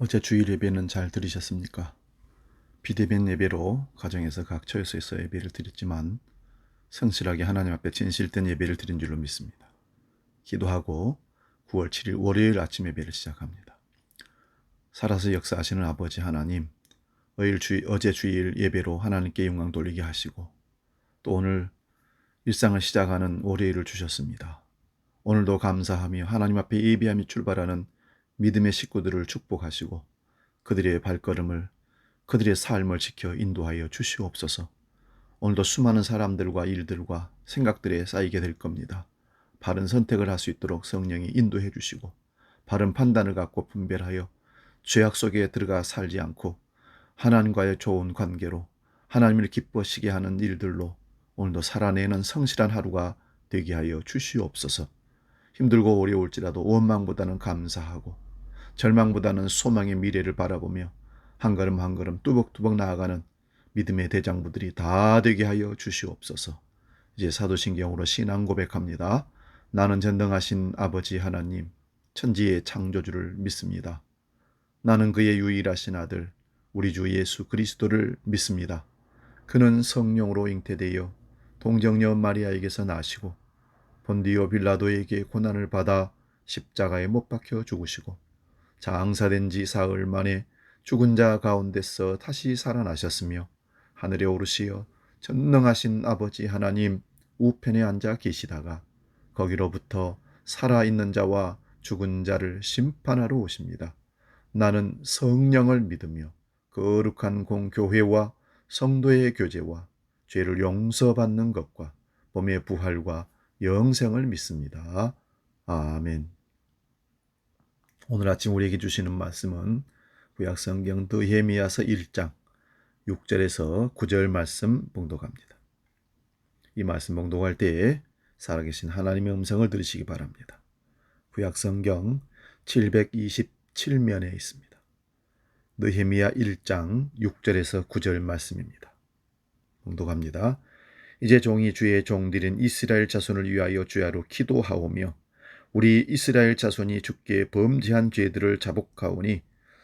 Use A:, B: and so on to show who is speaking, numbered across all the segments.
A: 어제 주일 예배는 잘 들으셨습니까? 비대면 예배로 가정에서 각 처소에서 예배를 드렸지만 성실하게 하나님 앞에 진실된 예배를 드린 줄로 믿습니다. 기도하고 9월 7일 월요일 아침 예배를 시작합니다. 살아서 역사하시는 아버지 하나님, 어제 주일 예배로 하나님께 영광 돌리게 하시고 또 오늘 일상을 시작하는 월요일을 주셨습니다. 오늘도 감사하며 하나님 앞에 예배하며 출발하는 믿음의 식구들을 축복하시고 그들의 발걸음을 그들의 삶을 지켜 인도하여 주시옵소서. 오늘도 수많은 사람들과 일들과 생각들에 쌓이게 될 겁니다. 바른 선택을 할 수 있도록 성령이 인도해 주시고 바른 판단을 갖고 분별하여 죄악 속에 들어가 살지 않고 하나님과의 좋은 관계로 하나님을 기뻐시게 하는 일들로 오늘도 살아내는 성실한 하루가 되게 하여 주시옵소서. 힘들고 어려울지라도 원망보다는 감사하고 절망보다는 소망의 미래를 바라보며 한 걸음 한 걸음 뚜벅뚜벅 나아가는 믿음의 대장부들이 다 되게 하여 주시옵소서. 이제 사도신경으로 신앙 고백합니다. 나는 전능하신 아버지 하나님, 천지의 창조주를 믿습니다. 나는 그의 유일하신 아들, 우리 주 예수 그리스도를 믿습니다. 그는 성령으로 잉태되어 동정녀 마리아에게서 나시고 본디오 빌라도에게 고난을 받아 십자가에 못 박혀 죽으시고 장사된 지 사흘 만에 죽은 자 가운데서 다시 살아나셨으며 하늘에 오르시어 전능하신 아버지 하나님 우편에 앉아 계시다가 거기로부터 살아있는 자와 죽은 자를 심판하러 오십니다. 나는 성령을 믿으며 거룩한 공교회와 성도의 교제와 죄를 용서받는 것과 몸의 부활과 영생을 믿습니다. 아멘. 오늘 아침 우리에게 주시는 말씀은 구약성경 느헤미야서 1장 6절에서 9절 말씀 봉독합니다. 이 말씀 봉독할 때에 살아계신 하나님의 음성을 들으시기 바랍니다. 구약성경 727면에 있습니다. 느헤미야 1장 6절에서 9절 말씀입니다. 봉독합니다. 이제 종이 주의 종들인 이스라엘 자손을 위하여 주야로 기도하오며 우리 이스라엘 자손이 주께 범죄한 죄들을 자복하오니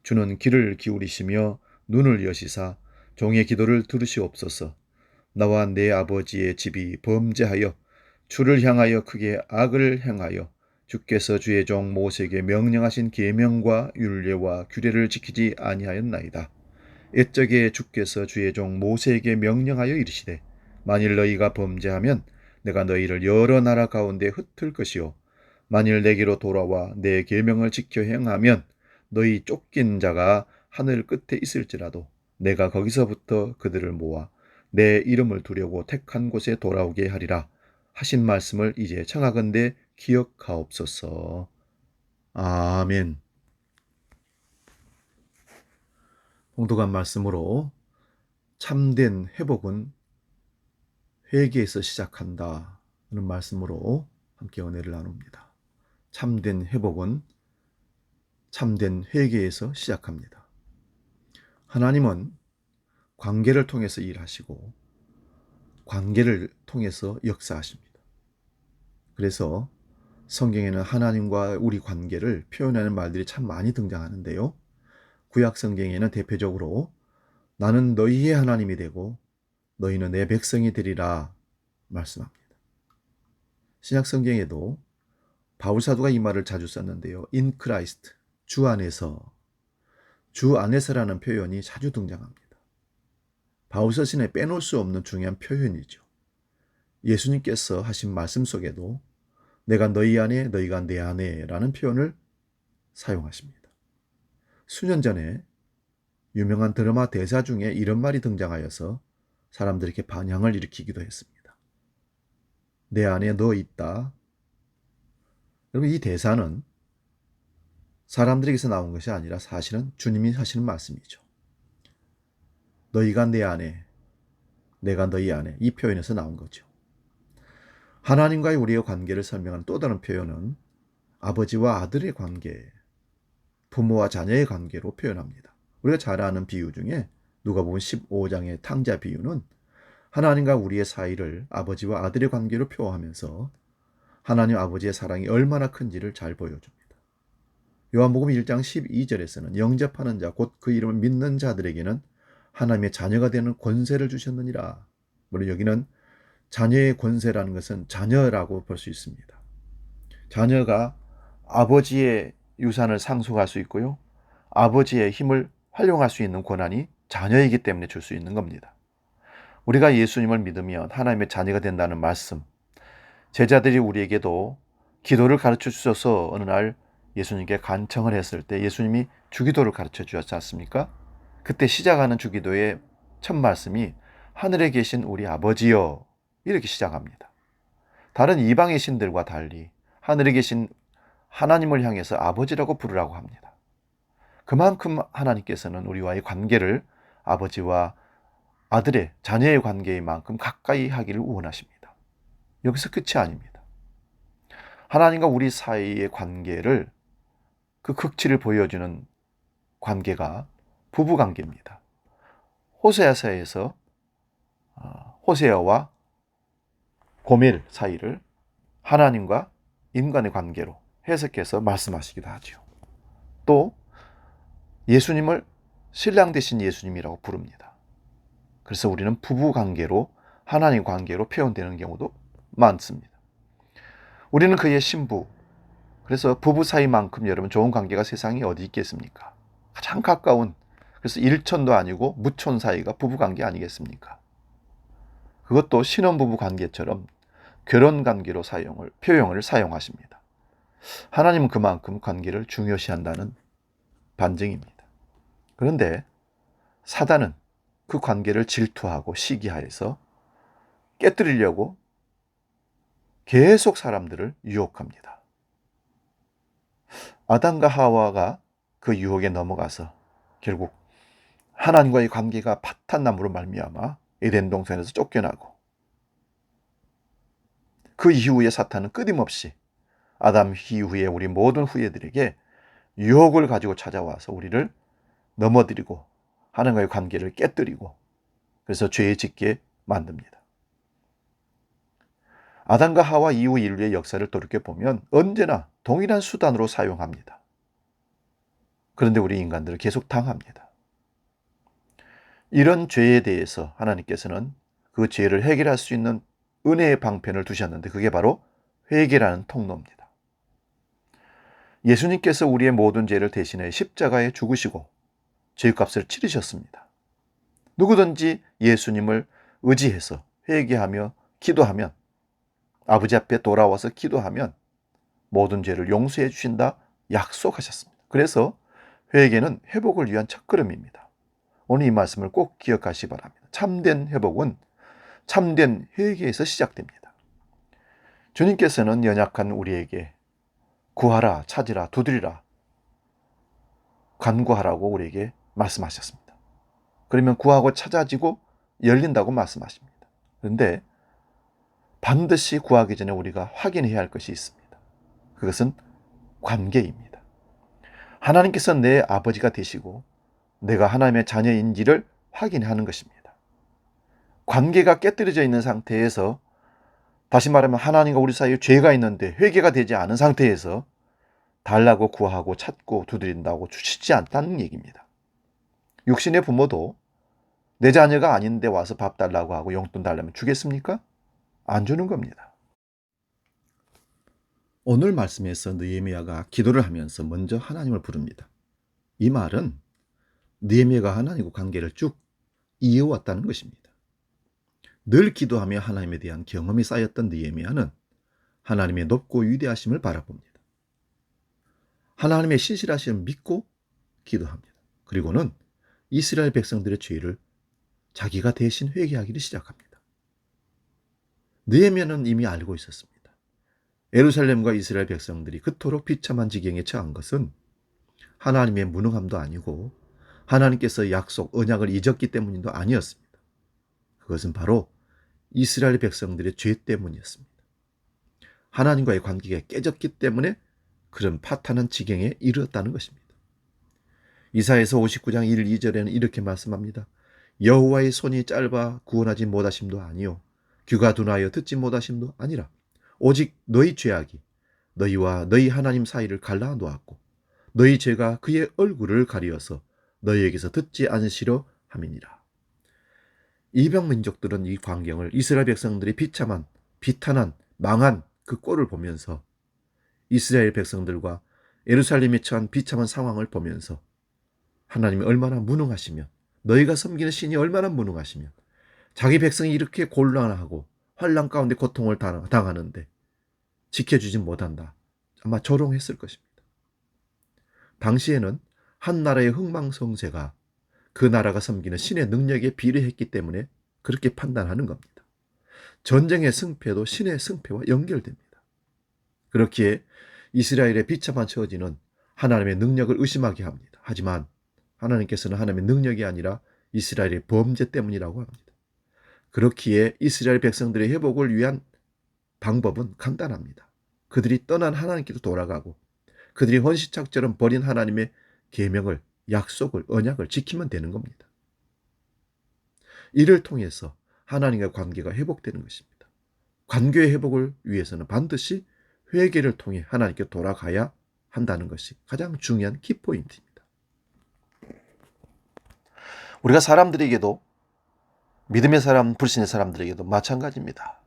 A: 주는 귀를 기울이시며 눈을 여시사 종의 기도를 들으시옵소서. 나와 내 아버지의 집이 범죄하여 주를 향하여 크게 악을 행하여 주께서 주의 종 모세에게 명령하신 계명과 율례와 규례를 지키지 아니하였나이다. 옛적에 주께서 주의 종 모세에게 명령하여 이르시되 만일 너희가 범죄하면 내가 너희를 여러 나라 가운데 흩을 것이요 만일 내게로 돌아와 내 계명을 지켜 행하면 너희 쫓긴 자가 하늘 끝에 있을지라도 내가 거기서부터 그들을 모아 내 이름을 두려고 택한 곳에 돌아오게 하리라 하신 말씀을 이제 청하건대 기억하옵소서. 아멘. 봉독한 말씀으로 참된 회복은 회개에서 시작한다 하는 말씀으로 함께 은혜를 나눕니다. 참된 회복은 참된 회개에서 시작합니다. 하나님은 관계를 통해서 일하시고 관계를 통해서 역사하십니다. 그래서 성경에는 하나님과 우리 관계를 표현하는 말들이 참 많이 등장하는데요. 구약 성경에는 대표적으로 나는 너희의 하나님이 되고 너희는 내 백성이 되리라 말씀합니다. 신약 성경에도 바울 사도가 이 말을 자주 썼는데요. In Christ, 주 안에서라는 표현이 자주 등장합니다. 바울 서신에 빼놓을 수 없는 중요한 표현이죠. 예수님께서 하신 말씀 속에도 내가 너희 안에 너희가 내 안에 라는 표현을 사용하십니다. 수년 전에 유명한 드라마 대사 중에 이런 말이 등장하여서 사람들에게 반향을 일으키기도 했습니다. 내 안에 너 있다. 여러분 이 대사는 사람들에게서 나온 것이 아니라 사실은 주님이 하시는 말씀이죠. 너희가 내 안에, 내가 너희 안에 이 표현에서 나온 거죠. 하나님과의 우리의 관계를 설명하는 또 다른 표현은 아버지와 아들의 관계, 부모와 자녀의 관계로 표현합니다. 우리가 잘 아는 비유 중에 누가복음 15장의 탕자 비유는 하나님과 우리의 사이를 아버지와 아들의 관계로 표현하면서 하나님 아버지의 사랑이 얼마나 큰지를 잘 보여줍니다. 요한복음 1장 12절에서는 영접하는 자 곧 그 이름을 믿는 자들에게는 하나님의 자녀가 되는 권세를 주셨느니라. 물론 여기는 자녀의 권세라는 것은 자녀라고 볼 수 있습니다. 자녀가 아버지의 유산을 상속할 수 있고요. 아버지의 힘을 활용할 수 있는 권한이 자녀이기 때문에 줄 수 있는 겁니다. 우리가 예수님을 믿으면 하나님의 자녀가 된다는 말씀, 제자들이 우리에게도 기도를 가르쳐 주셔서 어느 날 예수님께 간청을 했을 때 예수님이 주기도를 가르쳐 주셨지 않습니까? 그때 시작하는 주기도의 첫 말씀이 하늘에 계신 우리 아버지여 이렇게 시작합니다. 다른 이방의 신들과 달리 하늘에 계신 하나님을 향해서 아버지라고 부르라고 합니다. 그만큼 하나님께서는 우리와의 관계를 아버지와 아들의 자녀의 관계인 만큼 가까이 하기를 원하십니다. 여기서 끝이 아닙니다. 하나님과 우리 사이의 관계를 그 극치를 보여주는 관계가 부부관계입니다. 호세아서에서 호세아와 고멜 사이를 하나님과 인간의 관계로 해석해서 말씀하시기도 하죠. 또 예수님을 신랑 되신 예수님이라고 부릅니다. 그래서 우리는 부부관계로 하나님 관계로 표현되는 경우도 많습니다. 우리는 그의 신부, 그래서 부부 사이만큼 여러분 좋은 관계가 세상에 어디 있겠습니까? 가장 가까운, 그래서 일촌도 아니고 무촌 사이가 부부관계 아니겠습니까? 그것도 신혼부부 관계처럼 결혼관계로 표현을 사용하십니다. 하나님은 그만큼 관계를 중요시한다는 반증입니다. 그런데 사단은 그 관계를 질투하고 시기하여서 깨뜨리려고 계속 사람들을 유혹합니다. 아담과 하와가 그 유혹에 넘어가서 결국 하나님과의 관계가 파탄남으로 말미암아 에덴 동산에서 쫓겨나고, 그 이후에 사탄은 끊임없이 아담 이후에 우리 모든 후예들에게 유혹을 가지고 찾아와서 우리를 넘어뜨리고 하나님과의 관계를 깨뜨리고 그래서 죄에 짓게 만듭니다. 아담과 하와 이후 인류의 역사를 돌이켜보면 언제나 동일한 수단으로 사용합니다. 그런데 우리 인간들은 계속 당합니다. 이런 죄에 대해서 하나님께서는 그 죄를 해결할 수 있는 은혜의 방편을 두셨는데 그게 바로 회개라는 통로입니다. 예수님께서 우리의 모든 죄를 대신해 십자가에 죽으시고 죄값을 치르셨습니다. 누구든지 예수님을 의지해서 회개하며 기도하면, 아버지 앞에 돌아와서 기도하면 모든 죄를 용서해 주신다 약속하셨습니다. 그래서 회개는 회복을 위한 첫걸음입니다. 오늘 이 말씀을 꼭 기억하시기 바랍니다. 참된 회복은 참된 회개에서 시작됩니다. 주님께서는 연약한 우리에게 구하라, 찾으라, 두드리라, 간구하라고 우리에게 말씀하셨습니다. 그러면 구하고 찾아지고 열린다고 말씀하십니다. 그런데 반드시 구하기 전에 우리가 확인해야 할 것이 있습니다. 그것은 관계입니다. 하나님께서 내 아버지가 되시고 내가 하나님의 자녀인지를 확인하는 것입니다. 관계가 깨뜨려져 있는 상태에서, 다시 말하면 하나님과 우리 사이에 죄가 있는데 회개가 되지 않은 상태에서 달라고 구하고 찾고 두드린다고 주시지 않다는 얘기입니다. 육신의 부모도 내 자녀가 아닌데 와서 밥 달라고 하고 용돈 달라면 주겠습니까? 안 주는 겁니다. 오늘 말씀에서 느헤미야가 기도를 하면서 먼저 하나님을 부릅니다. 이 말은 느헤미야가 하나님과 관계를 쭉 이어왔다는 것입니다. 늘 기도하며 하나님에 대한 경험이 쌓였던 느헤미야는 하나님의 높고 위대하심을 바라봅니다. 하나님의 신실하심을 믿고 기도합니다. 그리고는 이스라엘 백성들의 죄를 자기가 대신 회개하기를 시작합니다. 느헤미야는 이미 알고 있었습니다. 예루살렘과 이스라엘 백성들이 그토록 비참한 지경에 처한 것은 하나님의 무능함도 아니고 하나님께서 약속, 언약을 잊었기 때문도 아니었습니다. 그것은 바로 이스라엘 백성들의 죄 때문이었습니다. 하나님과의 관계가 깨졌기 때문에 그런 파탄한 지경에 이르렀다는 것입니다. 이사야서 59장 1, 2절에는 이렇게 말씀합니다. 여호와의 손이 짧아 구원하지 못하심도 아니요 귀가 둔하여 듣지 못하심도 아니라 오직 너희 죄악이 너희와 너희 하나님 사이를 갈라 놓았고 너희 죄가 그의 얼굴을 가리어서 너희에게서 듣지 않으시려 함이니라. 이방 민족들은 이 광경을 이스라엘 백성들이 비참한, 비탄한, 망한 그 꼴을 보면서 이스라엘 백성들과 예루살렘에 처한 비참한 상황을 보면서 하나님이 얼마나 무능하시면, 너희가 섬기는 신이 얼마나 무능하시면 자기 백성이 이렇게 곤란하고 환난 가운데 고통을 당하는데 지켜주지 못한다. 아마 조롱했을 것입니다. 당시에는 한 나라의 흥망성쇠가 그 나라가 섬기는 신의 능력에 비례했기 때문에 그렇게 판단하는 겁니다. 전쟁의 승패도 신의 승패와 연결됩니다. 그렇기에 이스라엘의 비참한 처지는 하나님의 능력을 의심하게 합니다. 하지만 하나님께서는 하나님의 능력이 아니라 이스라엘의 범죄 때문이라고 합니다. 그렇기에 이스라엘 백성들의 회복을 위한 방법은 간단합니다. 그들이 떠난 하나님께로 돌아가고 그들이 헌시짝처럼 버린 하나님의 계명을, 약속을, 언약을 지키면 되는 겁니다. 이를 통해서 하나님과 관계가 회복되는 것입니다. 관계의 회복을 위해서는 반드시 회개를 통해 하나님께 돌아가야 한다는 것이 가장 중요한 키포인트입니다. 우리가 사람들에게도, 믿음의 사람, 불신의 사람들에게도 마찬가지입니다.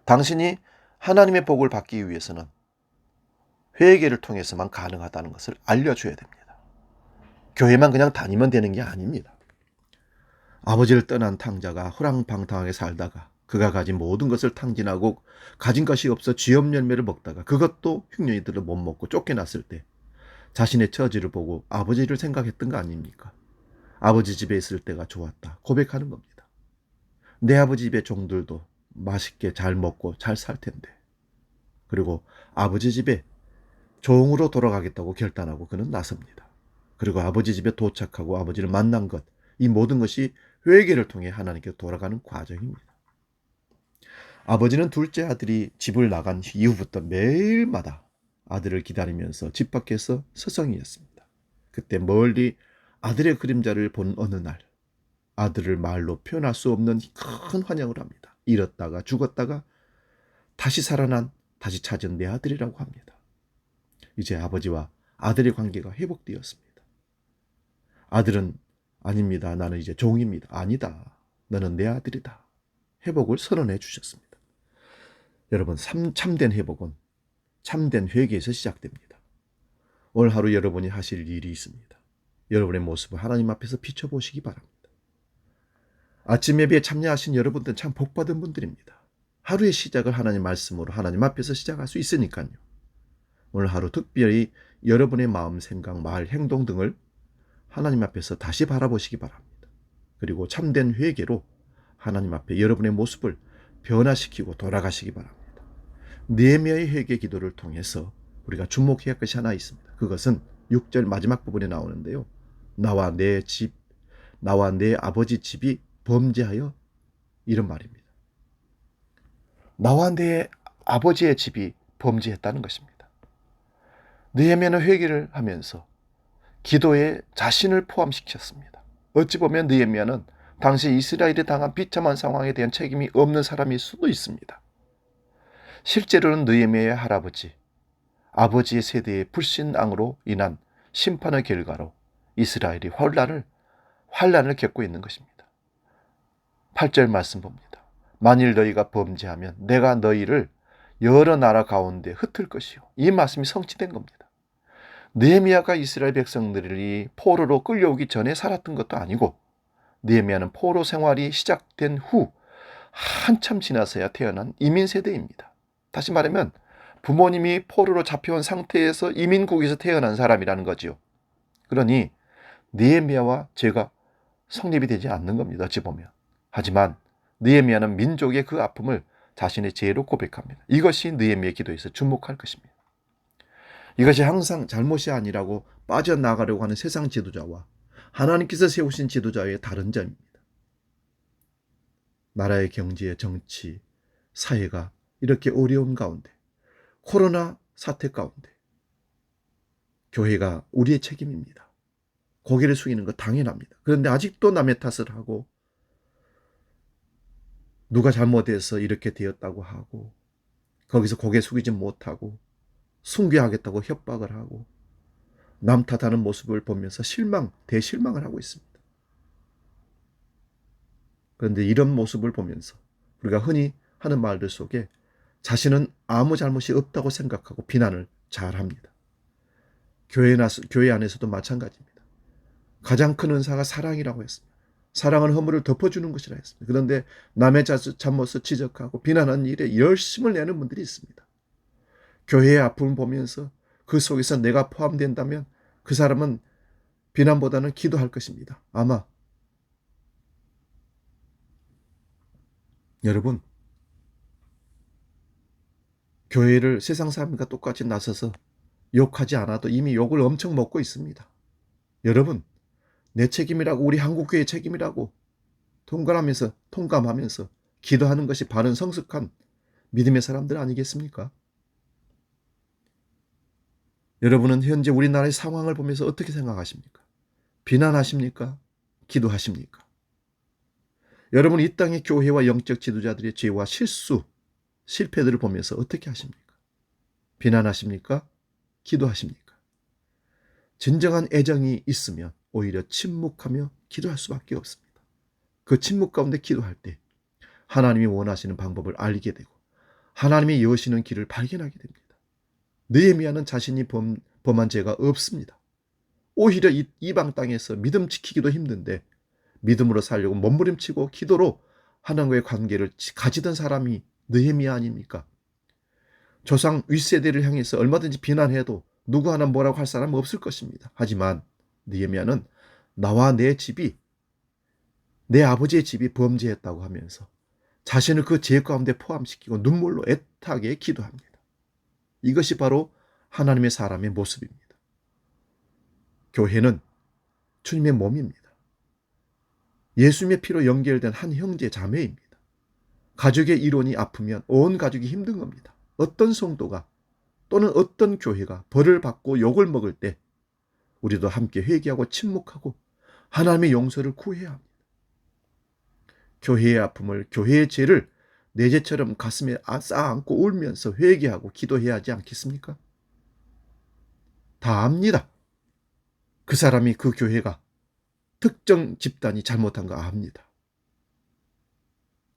A: 당신이 하나님의 복을 받기 위해서는 회개를 통해서만 가능하다는 것을 알려줘야 됩니다. 교회만 그냥 다니면 되는 게 아닙니다. 아버지를 떠난 탕자가 호랑방탕하게 살다가 그가 가진 모든 것을 탕진하고 가진 것이 없어 쥐염 열매를 먹다가 그것도 흉년이들을 못 먹고 쫓겨났을 때 자신의 처지를 보고 아버지를 생각했던 거 아닙니까? 아버지 집에 있을 때가 좋았다 고백하는 겁니다. 내 아버지 집의 종들도 맛있게 잘 먹고 잘 살 텐데. 그리고 아버지 집에 종으로 돌아가겠다고 결단하고 그는 나섭니다. 그리고 아버지 집에 도착하고 아버지를 만난 것, 이 모든 것이 회개를 통해 하나님께 돌아가는 과정입니다. 아버지는 둘째 아들이 집을 나간 이후부터 매일마다 아들을 기다리면서 집 밖에서 서성이었습니다. 그때 멀리 아들의 그림자를 본 어느 날 아들을 말로 표현할 수 없는 큰 환영을 합니다. 잃었다가 죽었다가 다시 살아난, 다시 찾은 내 아들이라고 합니다. 이제 아버지와 아들의 관계가 회복되었습니다. 아들은 아닙니다. 나는 이제 종입니다. 아니다. 너는 내 아들이다. 회복을 선언해 주셨습니다. 여러분, 참된 회복은 참된 회개에서 시작됩니다. 오늘 하루 여러분이 하실 일이 있습니다. 여러분의 모습을 하나님 앞에서 비춰보시기 바랍니다. 아침 예배에 참여하신 여러분들은 참 복받은 분들입니다. 하루의 시작을 하나님 말씀으로 하나님 앞에서 시작할 수 있으니까요. 오늘 하루 특별히 여러분의 마음, 생각, 말, 행동 등을 하나님 앞에서 다시 바라보시기 바랍니다. 그리고 참된 회개로 하나님 앞에 여러분의 모습을 변화시키고 돌아가시기 바랍니다. 느헤미야의 회개 기도를 통해서 우리가 주목해야 할 것이 하나 있습니다. 그것은 6절 마지막 부분에 나오는데요. 나와 내 집, 나와 내 아버지 집이 범죄하여, 이런 말입니다. 나와 내 아버지의 집이 범죄했다는 것입니다. 느헤미야는 회개를 하면서 기도에 자신을 포함시켰습니다. 어찌 보면 느헤미야는 당시 이스라엘이 당한 비참한 상황에 대한 책임이 없는 사람일 수도 있습니다. 실제로는 느헤미야의 할아버지, 아버지의 세대의 불신앙으로 인한 심판의 결과로 이스라엘이 환란을 겪고 있는 것입니다. 8절 말씀 봅니다. 만일 너희가 범죄하면 내가 너희를 여러 나라 가운데 흩을 것이요. 이 말씀이 성취된 겁니다. 느헤미야가 이스라엘 백성들이 포로로 끌려오기 전에 살았던 것도 아니고 느헤미야는 포로 생활이 시작된 후 한참 지나서야 태어난 이민 세대입니다. 다시 말하면 부모님이 포로로 잡혀온 상태에서 이민국에서 태어난 사람이라는 거지요. 그러니 느헤미야와 죄가 성립이 되지 않는 겁니다. 어찌 보면. 하지만 느헤미야는 민족의 그 아픔을 자신의 죄로 고백합니다. 이것이 느헤미야의 기도에서 주목할 것입니다. 이것이 항상 잘못이 아니라고 빠져나가려고 하는 세상 지도자와 하나님께서 세우신 지도자의 다른 점입니다. 나라의 경제, 정치, 사회가 이렇게 어려운 가운데, 코로나 사태 가운데 교회가 우리의 책임입니다. 고개를 숙이는 것 당연합니다. 그런데 아직도 남의 탓을 하고 누가 잘못해서 이렇게 되었다고 하고 거기서 고개 숙이지 못하고 순교하겠다고 협박을 하고 남 탓하는 모습을 보면서 대실망을 하고 있습니다. 그런데 이런 모습을 보면서 우리가 흔히 하는 말들 속에 자신은 아무 잘못이 없다고 생각하고 비난을 잘합니다. 교회 안에서도 마찬가지입니다. 가장 큰 은사가 사랑이라고 했습니다. 사랑은 허물을 덮어주는 것이라 했습니다. 그런데 남의 잘못을 지적하고 비난하는 일에 열심을 내는 분들이 있습니다. 교회의 아픔을 보면서 그 속에서 내가 포함된다면 그 사람은 비난보다는 기도할 것입니다. 아마 여러분, 교회를 세상 사람과 똑같이 나서서 욕하지 않아도 이미 욕을 엄청 먹고 있습니다. 여러분, 내 책임이라고, 우리 한국교회의 책임이라고 통감하면서 기도하는 것이 바른 성숙한 믿음의 사람들 아니겠습니까? 여러분은 현재 우리나라의 상황을 보면서 어떻게 생각하십니까? 비난하십니까? 기도하십니까? 여러분, 이 땅의 교회와 영적 지도자들의 죄와 실패들을 보면서 어떻게 하십니까? 비난하십니까? 기도하십니까? 진정한 애정이 있으면 오히려 침묵하며 기도할 수밖에 없습니다. 그 침묵 가운데 기도할 때 하나님이 원하시는 방법을 알게 되고 하나님이 여시는 길을 발견하게 됩니다. 느헤미야는 자신이 범한 죄가 없습니다. 오히려 이방 땅에서 믿음 지키기도 힘든데 믿음으로 살려고 몸부림치고 기도로 하나님과의 관계를 가지던 사람이 느헤미야 아닙니까? 조상 윗세대를 향해서 얼마든지 비난해도 누구 하나 뭐라고 할 사람은 없을 것입니다. 하지만 느헤미야는 나와 내 집이, 내 아버지의 집이 범죄했다고 하면서 자신을 그 죄 가운데 포함시키고 눈물로 애타게 기도합니다. 이것이 바로 하나님의 사람의 모습입니다. 교회는 주님의 몸입니다. 예수님의 피로 연결된 한 형제 자매입니다. 가족의 일원이 아프면 온 가족이 힘든 겁니다. 어떤 성도가 또는 어떤 교회가 벌을 받고 욕을 먹을 때 우리도 함께 회개하고 침묵하고 하나님의 용서를 구해야 합니다. 교회의 아픔을, 교회의 죄를 내 죄처럼 가슴에 쌓아안고 울면서 회개하고 기도해야 하지 않겠습니까? 다 압니다. 그 사람이, 그 교회가, 특정 집단이 잘못한 거 압니다.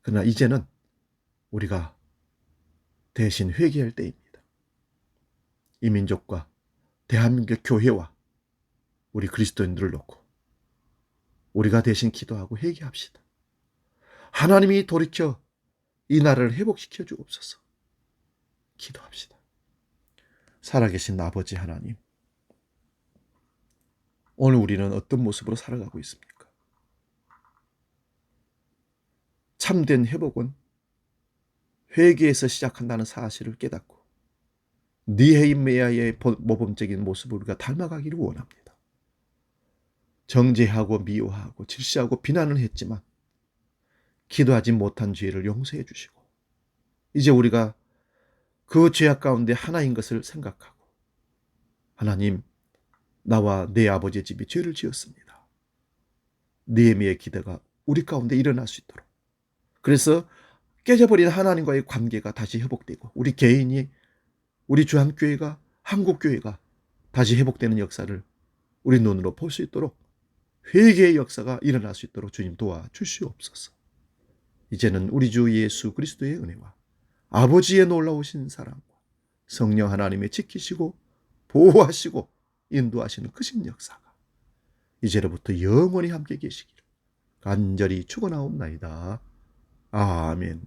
A: 그러나 이제는 우리가 대신 회개할 때입니다. 이 민족과 대한민국 교회와 우리 그리스도인들을 놓고 우리가 대신 기도하고 회개합시다. 하나님이 돌이켜 이 나라를 회복시켜 주옵소서. 기도합시다. 살아계신 아버지 하나님, 오늘 우리는 어떤 모습으로 살아가고 있습니까? 참된 회복은 회개에서 시작한다는 사실을 깨닫고 느헤미야의 모범적인 모습을 우리가 닮아가기를 원합니다. 정죄하고 미워하고 질시하고 비난을 했지만 기도하지 못한 죄를 용서해 주시고 이제 우리가 그 죄악 가운데 하나인 것을 생각하고 하나님, 나와 내 아버지의 집이 죄를 지었습니다. 느헤미야의 기도가 우리 가운데 일어날 수 있도록, 그래서 깨져버린 하나님과의 관계가 다시 회복되고 우리 개인이, 우리 주한교회가, 한국교회가 다시 회복되는 역사를 우리 눈으로 볼 수 있도록 회개의 역사가 일어날 수 있도록 주님 도와주시옵소서. 이제는 우리 주 예수 그리스도의 은혜와 아버지의 놀라우신 사랑과 성령 하나님의 지키시고 보호하시고 인도하시는 크신 역사가 이제로부터 영원히 함께 계시기를 간절히 축원하옵나이다. 아멘.